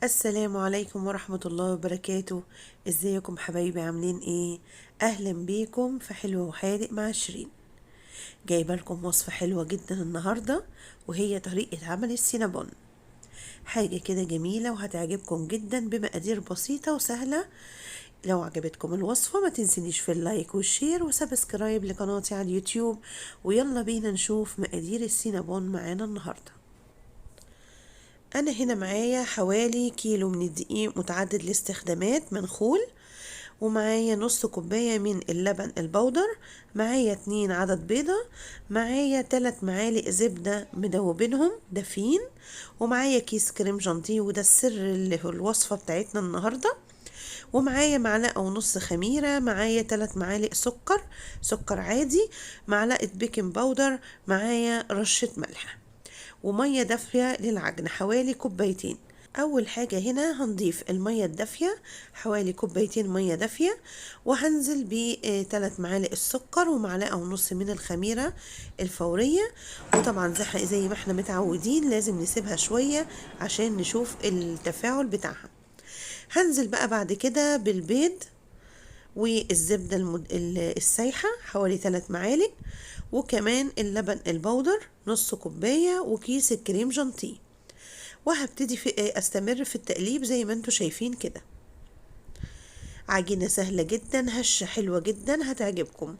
السلام عليكم ورحمة الله وبركاته. ازيكم حبايبي، عاملين ايه؟ اهلا بيكم في حلو وحادق مع شيرين. جايبه لكم وصفة حلوة جدا النهاردة، وهي طريقة عمل السينابون. حاجة كده جميلة وهتعجبكم جدا بمقادير بسيطة وسهلة. لو عجبتكم الوصفة ما تنسينيش في اللايك والشير وسبسكرايب لقناتي على اليوتيوب. ويلا بينا نشوف مقادير السينابون معانا النهارده. أنا هنا معايا حوالي كيلو من الدقيق متعدد الاستخدامات منخول، ومعايا نص كوباية من اللبن البودر، معايا 2 عدد بيضة، معايا 3 معالق زبدة مدوبينهم دافين، ومعايا كيس كريم جانتيه وده السر اللي في الوصفة بتاعتنا النهاردة، ومعايا معلقة ونص خميرة، معايا 3 معالق سكر عادي، معلقة بيكنج باودر، معايا رشة ملح، ومية دافية للعجن حوالي كوبايتين. أول حاجة هنا هنضيف المية الدافية، حوالي كوبايتين مية دافية، وهنزل ب3 معالق السكر ومعلقة ونص من الخميرة الفورية. وطبعا زي ما احنا متعودين لازم نسيبها شوية عشان نشوف التفاعل بتاعها. هنزل بقى بعد كده بالبيض والزبدة السايحة حوالي 3 معالق، وكمان اللبن البودر نص كوباية، وكيس الكريم جانتيه. وهبتدي استمر في التقليب زي ما انتوا شايفين كده. عجينة سهلة جدا، هشة حلوة جدا هتعجبكم.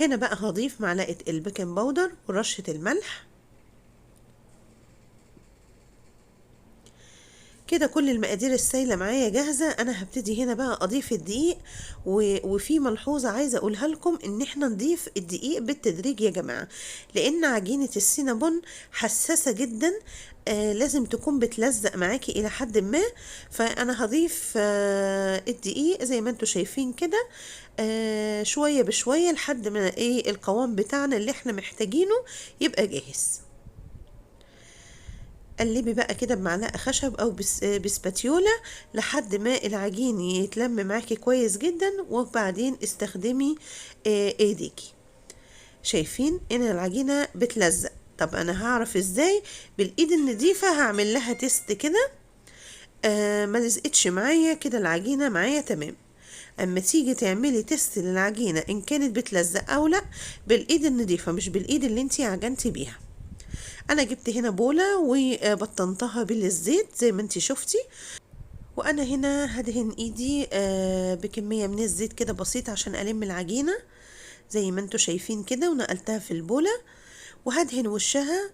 هنا بقى هضيف معلقة البيكنج باودر ورشة الملح. كده كل المقادير السايلة معايا جاهزة. انا هبتدي هنا بقى اضيف الدقيق، وفي ملحوظة عايزة اقولها لكم، ان احنا نضيف الدقيق بالتدريج يا جماعة، لان عجينة السينابون حساسة جدا. لازم تكون بتلزق معاكي الى حد ما. فانا هضيف الدقيق زي ما انتوا شايفين كده، شوية بشوية لحد ما ايه القوام بتاعنا اللي احنا محتاجينه يبقى جاهز. قلبي بقى كده بمعلقة خشب او بسباتيولا لحد ما العجين يتلم معاكي كويس جدا، وبعدين استخدمي ايديكي. شايفين ان العجينة بتلزق؟ طب انا هعرف ازاي؟ بالايد النظيفة هعمل لها تيست كده. ما لزقتش معايا كده، العجينة معايا تمام. اما تيجي تعملي تيست للعجينة ان كانت بتلزق او لا، بالايد النظيفة مش بالايد اللي انتي عجنتي بيها. انا جبت هنا بولة وبطنتها بالزيت زي ما انتي شفتي، وانا هنا هدهن ايدي بكمية من الزيت كده بسيط عشان الم العجينة زي ما انتوا شايفين كده، ونقلتها في البولة، وهدهن وشها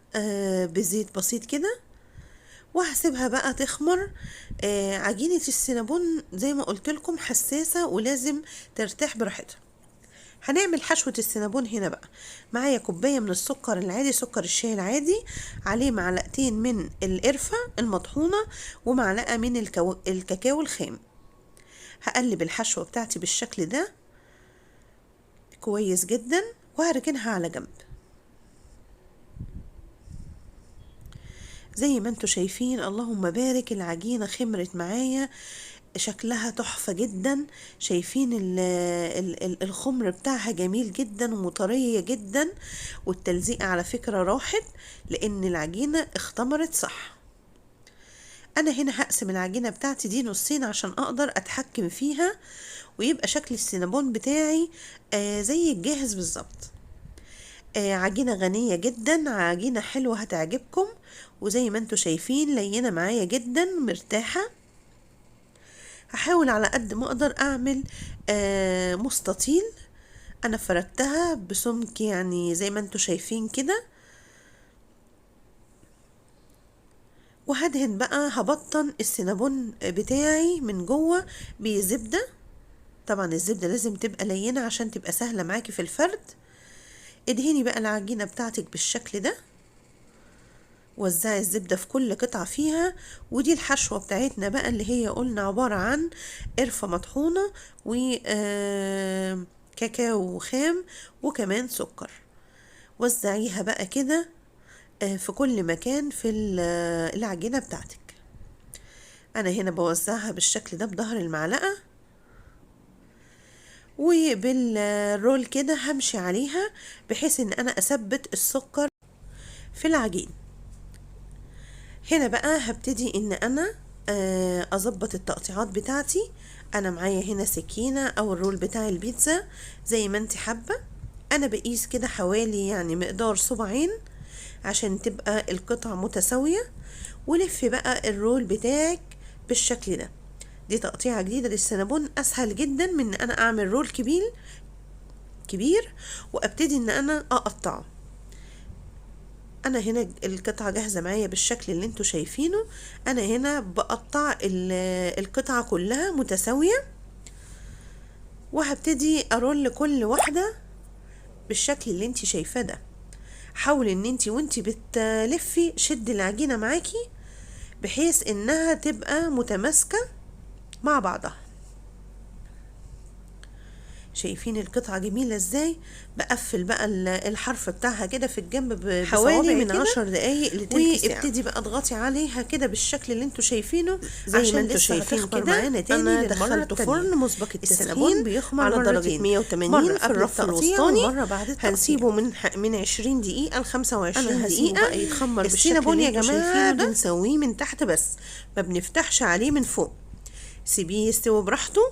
بزيت بسيط كده، وهسيبها بقى تخمر. عجينة السينابون زي ما قلت لكم حساسة ولازم ترتاح براحتها. هنعمل حشوة السينابون هنا بقى. معايا كوباية من السكر العادي، سكر الشاي العادي، عليه معلقتين من القرفة المطحونة، ومعلقة من الكاكاو الخام. هقلب الحشوة بتاعتي بالشكل ده كويس جدا، وهركنها على جنب. زي ما انتوا شايفين اللهم بارك، العجينة خمرت معايا، شكلها تحفة جدا. شايفين الخمر بتاعها جميل جدا ومطرية جدا، والتلزيق على فكرة راحت لان العجينة اختمرت صح. انا هنا هقسم العجينة بتاعتي دي نصين عشان اقدر اتحكم فيها، ويبقى شكل السينابون بتاعي زي الجاهز بالظبط. عجينة غنية جدا، عجينة حلوة هتعجبكم، وزي ما انتوا شايفين لينة معايا جدا مرتاحة. هحاول على قد ما اقدر اعمل مستطيل. انا فردتها بسمك يعني زي ما انتوا شايفين كده، وهدهن بقى هبطن السينابون بتاعي من جوه بزبدة. طبعا الزبدة لازم تبقى لينة عشان تبقى سهلة معاكي في الفرد. ادهني بقى العجينة بتاعتك بالشكل ده، وزعي الزبدة في كل قطعة فيها. ودي الحشوة بتاعتنا بقى اللي هي قلنا عبارة عن قرفة مطحونة وكاكاو خام وكمان سكر. وزعيها بقى كده في كل مكان في العجينة بتاعتك. انا هنا بوزعها بالشكل ده بظهر المعلقة، وبالرول كده همشي عليها بحيث ان انا اثبت السكر في العجين. هنا بقى هبتدي ان انا اظبط التقطيعات بتاعتي. انا معايا هنا سكينة او الرول بتاع البيتزا زي ما انت حابة. انا بقيس كده حوالي يعني مقدار صباعين عشان تبقى القطع متساوية. ولف بقى الرول بتاعك بالشكل ده. دي تقطيعة جديدة للسينابون، اسهل جدا من ان انا اعمل رول كبير وابتدي ان انا اقطعه. انا هنا القطعة جاهزة معايا بالشكل اللي انتوا شايفينه. انا هنا بقطع القطعة كلها متساوية، وهبتدي ارول كل واحدة بالشكل اللي انت شايفاه ده. حاولي ان انت وانت بتلفي شد العجينة معاكي بحيث انها تبقى متماسكة مع بعضها. شايفين القطعة جميلة ازاي؟ بقفل بقى الحرف بتاعها كده في الجنب حوالي من 10 دقايق لتلت ساعة، وابتدي بقى اضغطي عليها كده بالشكل اللي انتوا شايفينه زي ما انتوا شايفين كده. انا دخلته فرن مسبق التسخين بيخمر على درجة 180 في الرف الوسطاني. مرة بعد هنسيبه من 20 دقيقة ل 25 دقيقة بقى يتخمر بالشكل اللي انتوا شايفينه ده. بنسويه من تحت بس، ما بنفتحش عليه من فوق. سيبيه يستوي براحته.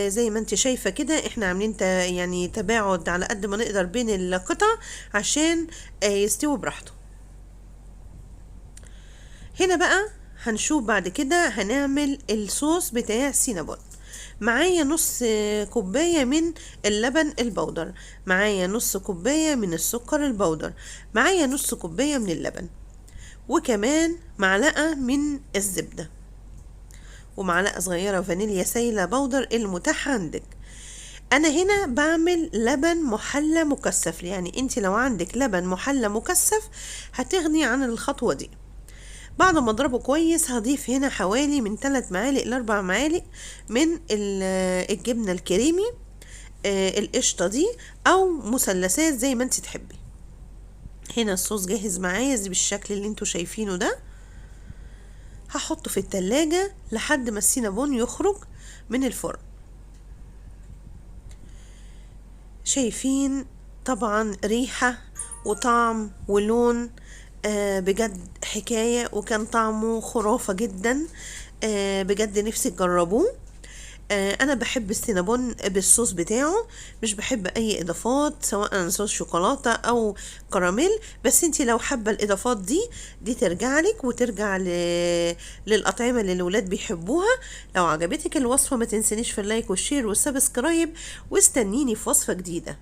زي ما انت شايفة كده احنا عاملين يعني تباعد على قد ما نقدر بين القطع عشان يستوي براحته. هنا بقى هنشوف بعد كده هنعمل الصوص بتاع السينابون. معايا نص كوباية من اللبن البودر، معايا نص كوباية من السكر البودر، معايا نص كوباية من اللبن، وكمان معلقة من الزبدة، ومعلقة صغيرة فانيليا سايلة بودر المتاح عندك. انا هنا بعمل لبن محلى مكثف، يعني انت لو عندك لبن محلى مكثف هتغني عن الخطوة دي. بعد ما اضربه كويس هضيف هنا حوالي من 3 معالق ل 4 معالق من الجبنة الكريمي، القشطة دي او مثلثات زي ما انت تحبي. هنا الصوص جاهز معايا بالشكل اللي انتوا شايفينه ده. هحطه في التلاجة لحد ما السينابون يخرج من الفرن. شايفين طبعا ريحة وطعم ولون بجد حكاية، وكان طعمه خرافة جدا. بجد نفسي تجربوه. انا بحب السينابون بالصوص بتاعه، مش بحب اي اضافات سواء صوص شوكولاته او كراميل. بس انتي لو حابه الاضافات دي ترجع لك وترجع للاطعمه اللي الولاد بيحبوها. لو عجبتك الوصفه ما تنسنيش في اللايك والشير والسبسكرايب، واستنيني في وصفه جديده.